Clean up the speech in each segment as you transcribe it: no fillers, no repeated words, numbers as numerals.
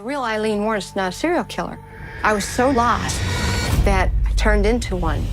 The real Aileen Wuornos is not a serial killer. I was so lost that I turned into one.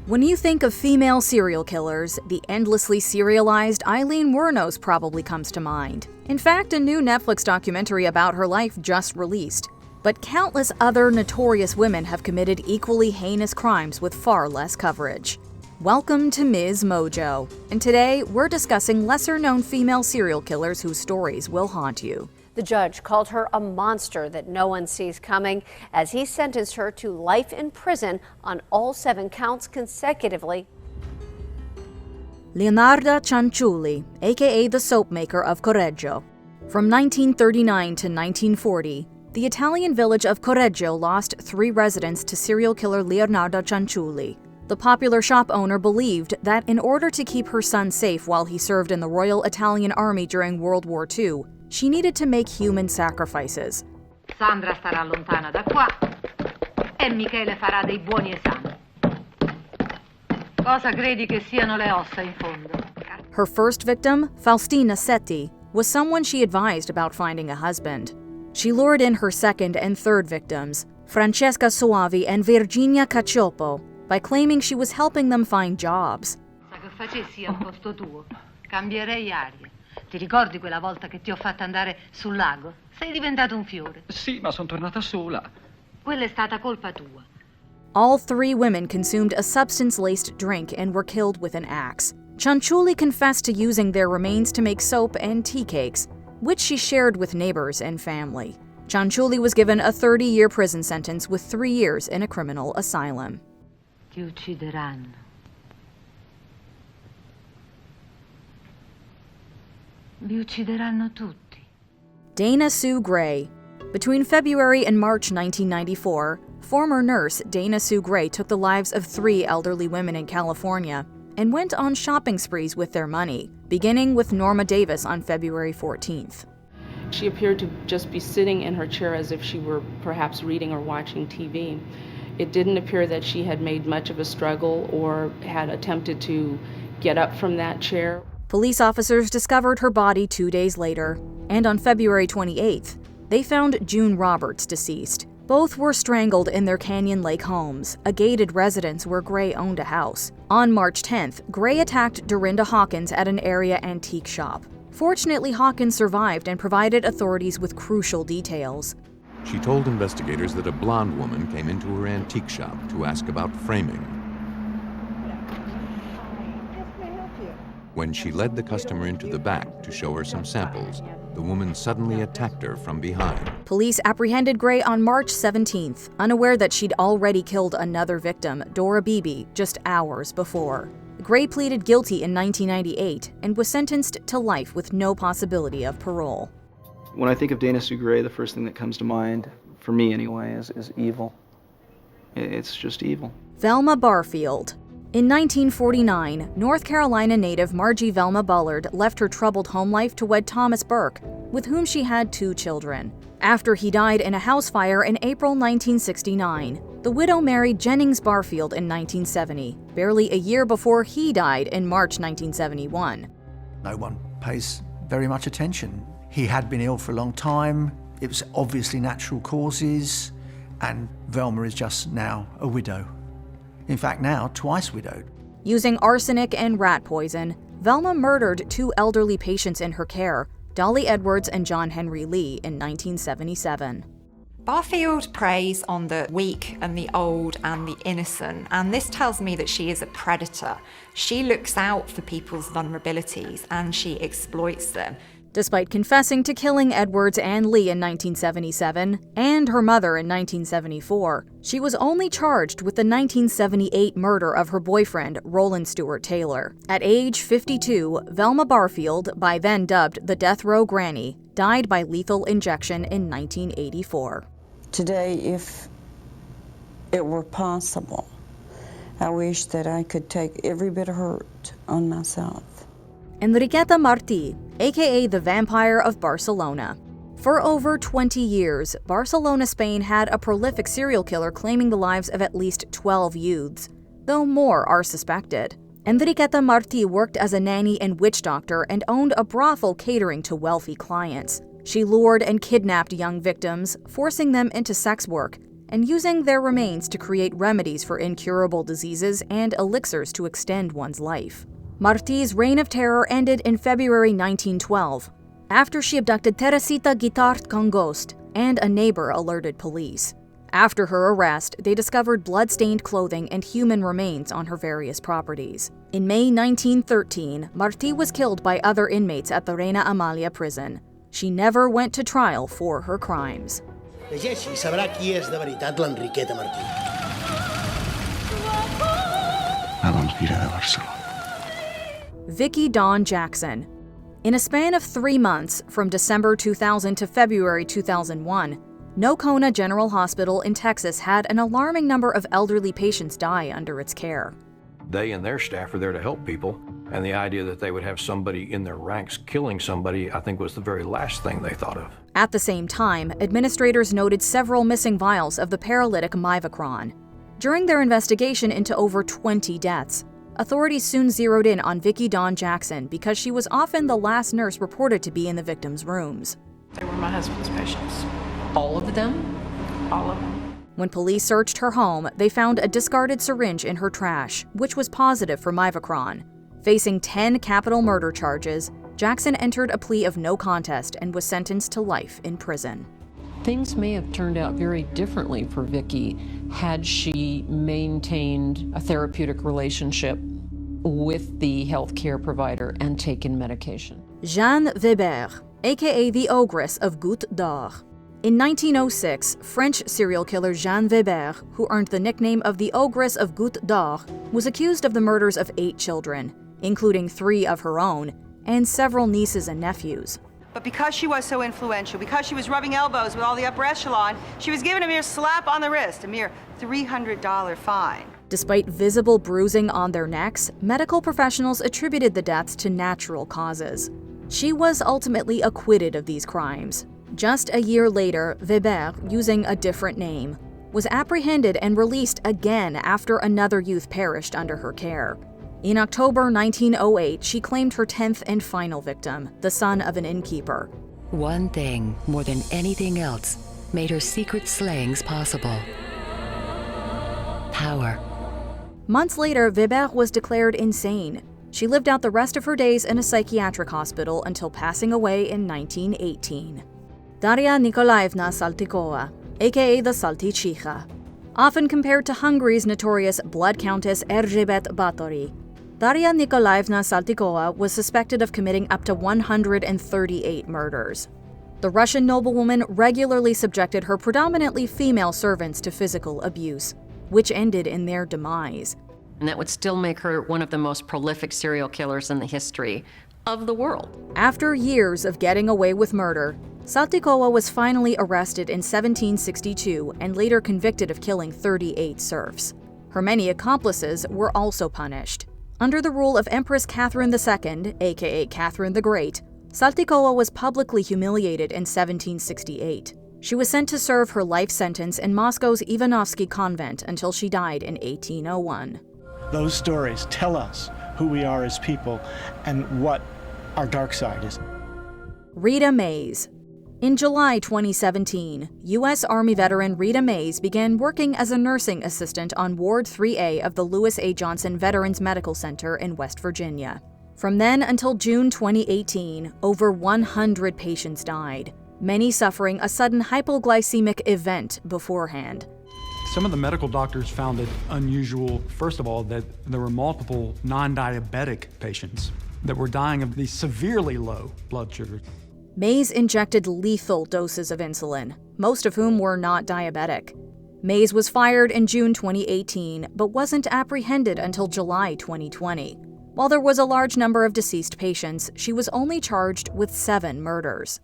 When you think of female serial killers, the endlessly serialized Aileen Wuornos probably comes to mind. In fact, a new Netflix documentary about her life just released. But countless other notorious women have committed equally heinous crimes with far less coverage. Welcome to MsMojo, and today we're discussing lesser-known female serial killers whose stories will haunt you. The judge called her a monster that no one sees coming as he sentenced her to life in prison on all 7 counts consecutively. Leonarda Cianciulli, aka the soap maker of Correggio. From 1939 to 1940, the Italian village of Correggio lost 3 residents to serial killer Leonarda Cianciulli. The popular shop owner believed that in order to keep her son safe while he served in the Royal Italian Army during World War II, she needed to make human sacrifices. Sandra starà lontana da qua e Michele farà dei buoni esami. Cosa credi che siano le ossa in fondo? Her first victim, Faustina Setti, was someone she advised about finding a husband. She lured in her second and third victims, Francesca Soavi and Virginia Cacioppo, by claiming she was helping them find jobs. Sa che facessi al posto tuo, cambierei aria. Ti ricordi quella volta che ti ho fatta andare sul lago? Sei diventato un fiore. Sì, ma sono tornata sola. Quella è stata colpa tua. All 3 women consumed a substance-laced drink and were killed with an axe. Cianciulli confessed to using their remains to make soap and tea cakes, which she shared with neighbors and family. Cianciulli was given a 30-year prison sentence with 3 years in a criminal asylum. Ti uccideranno. Vi uccideranno tutti. Dana Sue Gray. Between February and March 1994, former nurse Dana Sue Gray took the lives of 3 elderly women in California and went on shopping sprees with their money, beginning with Norma Davis on February 14th. She appeared to just be sitting in her chair as if she were perhaps reading or watching TV. It didn't appear that she had made much of a struggle or had attempted to get up from that chair. Police officers discovered her body 2 days later, and on February 28th, they found June Roberts deceased. Both were strangled in their Canyon Lake homes, a gated residence where Gray owned a house. On March 10th, Gray attacked Dorinda Hawkins at an area antique shop. Fortunately, Hawkins survived and provided authorities with crucial details. She told investigators that a blonde woman came into her antique shop to ask about framing. When she led the customer into the back to show her some samples, the woman suddenly attacked her from behind. Police apprehended Gray on March 17th, unaware that she'd already killed another victim, Dora Beebe, just hours before. Gray pleaded guilty in 1998 and was sentenced to life with no possibility of parole. When I think of Dana Sue Gray, the first thing that comes to mind, for me anyway, is evil. It's just evil. Velma Barfield. In 1949, North Carolina native Margie Velma Bullard left her troubled home life to wed Thomas Burke, with whom she had 2 children. After he died in a house fire in April 1969, the widow married Jennings Barfield in 1970, barely a year before he died in March 1971. No one pays very much attention. He had been ill for a long time. It was obviously natural causes, and Velma is just now a widow. In fact, now twice widowed. Using arsenic and rat poison, Velma murdered 2 elderly patients in her care, Dolly Edwards and John Henry Lee, in 1977. Barfield preys on the weak and the old and the innocent, and this tells me that she is a predator. She looks out for people's vulnerabilities and she exploits them. Despite confessing to killing Edwards and Lee in 1977 and her mother in 1974, she was only charged with the 1978 murder of her boyfriend, Roland Stewart Taylor. At age 52, Velma Barfield, by then dubbed the Death Row Granny, died by lethal injection in 1984. Today, if it were possible, I wish that I could take every bit of hurt on myself. Enriqueta Martí, aka the Vampire of Barcelona. For over 20 years, Barcelona, Spain had a prolific serial killer claiming the lives of at least 12 youths, though more are suspected. Enriqueta Martí worked as a nanny and witch doctor and owned a brothel catering to wealthy clients. She lured and kidnapped young victims, forcing them into sex work, and using their remains to create remedies for incurable diseases and elixirs to extend one's life. Martí's reign of terror ended in February 1912, after she abducted Teresita Guitart Congost, and a neighbor alerted police. After her arrest, they discovered blood-stained clothing and human remains on her various properties. In May 1913, Martí was killed by other inmates at the Reina Amalia prison. She never went to trial for her crimes. Llegeixi i sabrà qui és de veritat l'Enriqueta Martí. La Vampire de Barcelona. Vickie Dawn Jackson. In a span of 3 months, from December 2000 to February 2001, Nocona General Hospital in Texas had an alarming number of elderly patients die under its care. They and their staff are there to help people, and the idea that they would have somebody in their ranks killing somebody, I think, was the very last thing they thought of. At the same time, administrators noted several missing vials of the paralytic Mivacron. During their investigation into over 20 deaths, authorities soon zeroed in on Vickie Dawn Jackson because she was often the last nurse reported to be in the victims' rooms. They were my husband's patients. All of them? All of them. When police searched her home, they found a discarded syringe in her trash, which was positive for Mivacron. Facing 10 capital murder charges, Jackson entered a plea of no contest and was sentenced to life in prison. Things may have turned out very differently for Vickie had she maintained a therapeutic relationship with the healthcare provider and taken medication. Jeanne Weber, aka the Ogress of Goutte d'Or. In 1906, French serial killer Jeanne Weber, who earned the nickname of the Ogress of Goutte d'Or, was accused of the murders of 8 children, including 3 of her own, and several nieces and nephews. But because she was so influential, because she was rubbing elbows with all the upper echelon, she was given a mere slap on the wrist, a mere $300 fine. Despite visible bruising on their necks, medical professionals attributed the deaths to natural causes. She was ultimately acquitted of these crimes. Just a year later, Weber, using a different name, was apprehended and released again after another youth perished under her care. In October 1908, she claimed her 10th and final victim, the son of an innkeeper. One thing, more than anything else, made her secret slayings possible. Power. Months later, Weber was declared insane. She lived out the rest of her days in a psychiatric hospital until passing away in 1918. Darya Nikolayevna Saltykova, aka the Salty Chicha. Often compared to Hungary's notorious Blood Countess Erzsébet Báthory, Darya Nikolayevna Saltykova was suspected of committing up to 138 murders. The Russian noblewoman regularly subjected her predominantly female servants to physical abuse, which ended in their demise. And that would still make her one of the most prolific serial killers in the history of the world. After years of getting away with murder, Saltykova was finally arrested in 1762 and later convicted of killing 38 serfs. Her many accomplices were also punished. Under the rule of Empress Catherine II, aka Catherine the Great, Saltykova was publicly humiliated in 1768. She was sent to serve her life sentence in Moscow's Ivanovsky convent until she died in 1801. Those stories tell us who we are as people and what our dark side is. Rita Mays. In July 2017, U.S. Army veteran Rita Mays began working as a nursing assistant on Ward 3A of the Lewis A. Johnson Veterans Medical Center in West Virginia. From then until June 2018, over 100 patients died, many suffering a sudden hypoglycemic event beforehand. Some of the medical doctors found it unusual, first of all, that there were multiple non-diabetic patients that were dying of these severely low blood sugars. Mays injected lethal doses of insulin, most of whom were not diabetic. Mays was fired in June 2018, but wasn't apprehended until July 2020. While there was a large number of deceased patients, she was only charged with 7 murders.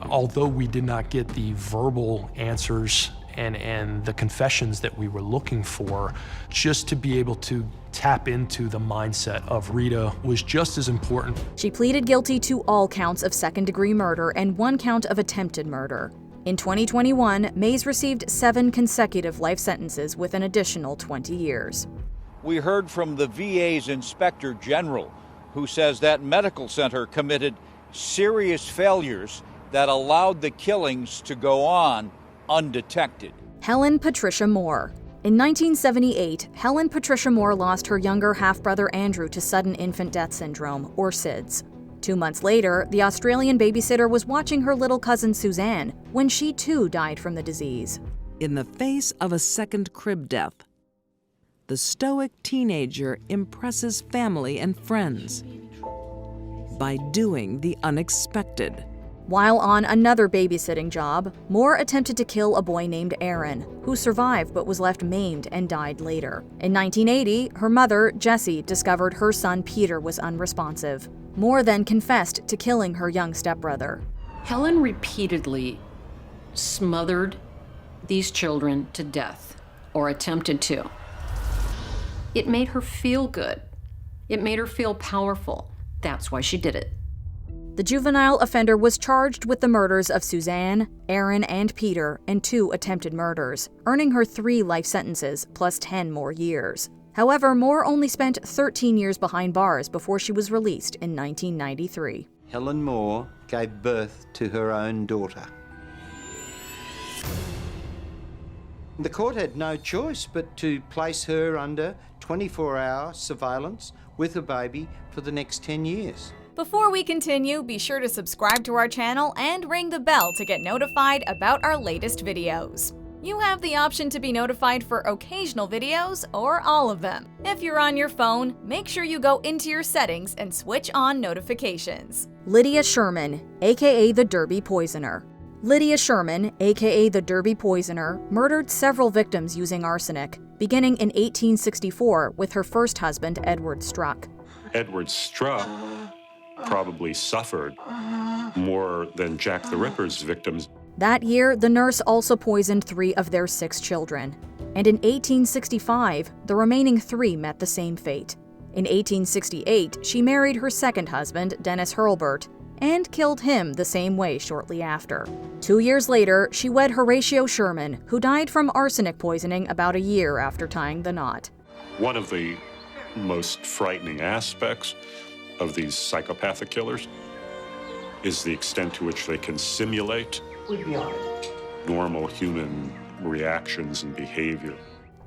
Although we did not get the verbal answers and the confessions that we were looking for, just to be able to tap into the mindset of Rita was just as important. She pleaded guilty to all counts of second-degree murder and 1 count of attempted murder. In 2021, Mays received 7 consecutive life sentences with an additional 20 years. We heard from the VA's Inspector General, who says that medical center committed serious failures that allowed the killings to go on undetected. Helen Patricia Moore. In 1978, Helen Patricia Moore lost her younger half-brother Andrew to sudden infant death syndrome, or SIDS. 2 months later, the Australian babysitter was watching her little cousin Suzanne when she too died from the disease. In the face of a second crib death, the stoic teenager impresses family and friends by doing the unexpected. While on another babysitting job, Moore attempted to kill a boy named Aaron, who survived but was left maimed and died later. In 1980, her mother, Jessie, discovered her son Peter was unresponsive. Moore then confessed to killing her young stepbrother. Helen repeatedly smothered these children to death, or attempted to. It made her feel good. It made her feel powerful. That's why she did it. The juvenile offender was charged with the murders of Suzanne, Aaron, and Peter, and 2 attempted murders, earning her 3 life sentences plus 10 more years. However, Moore only spent 13 years behind bars before she was released in 1993. Helen Moore gave birth to her own daughter. The court had no choice but to place her under 24-hour surveillance with a baby for the next 10 years. Before we continue, be sure to subscribe to our channel and ring the bell to get notified about our latest videos. You have the option to be notified for occasional videos or all of them. If you're on your phone, make sure you go into your settings and switch on notifications. Lydia Sherman, aka the Derby Poisoner. Lydia Sherman, aka the Derby Poisoner, murdered several victims using arsenic, beginning in 1864 with her first husband, Edward Struck. Edward Struck probably suffered more than Jack the Ripper's victims. That year, the nurse also poisoned 3 of their 6 children. And in 1865, the remaining 3 met the same fate. In 1868, she married her second husband, Dennis Hurlburt, and killed him the same way shortly after. 2 years later, she wed Horatio Sherman, who died from arsenic poisoning about a year after tying the knot. One of the most frightening aspects of these psychopathic killers is the extent to which they can simulate normal human reactions and behavior.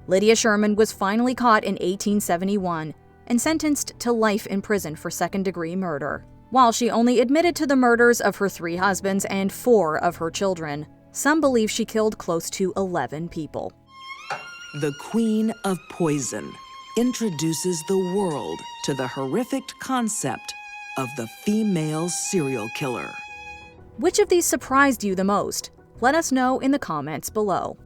Lydia Sherman was finally caught in 1871 and sentenced to life in prison for second-degree murder. While she only admitted to the murders of her 3 husbands and 4 of her children, some believe she killed close to 11 people. The Queen of Poison introduces the world to the horrific concept of the female serial killer. Which of these surprised you the most? Let us know in the comments below.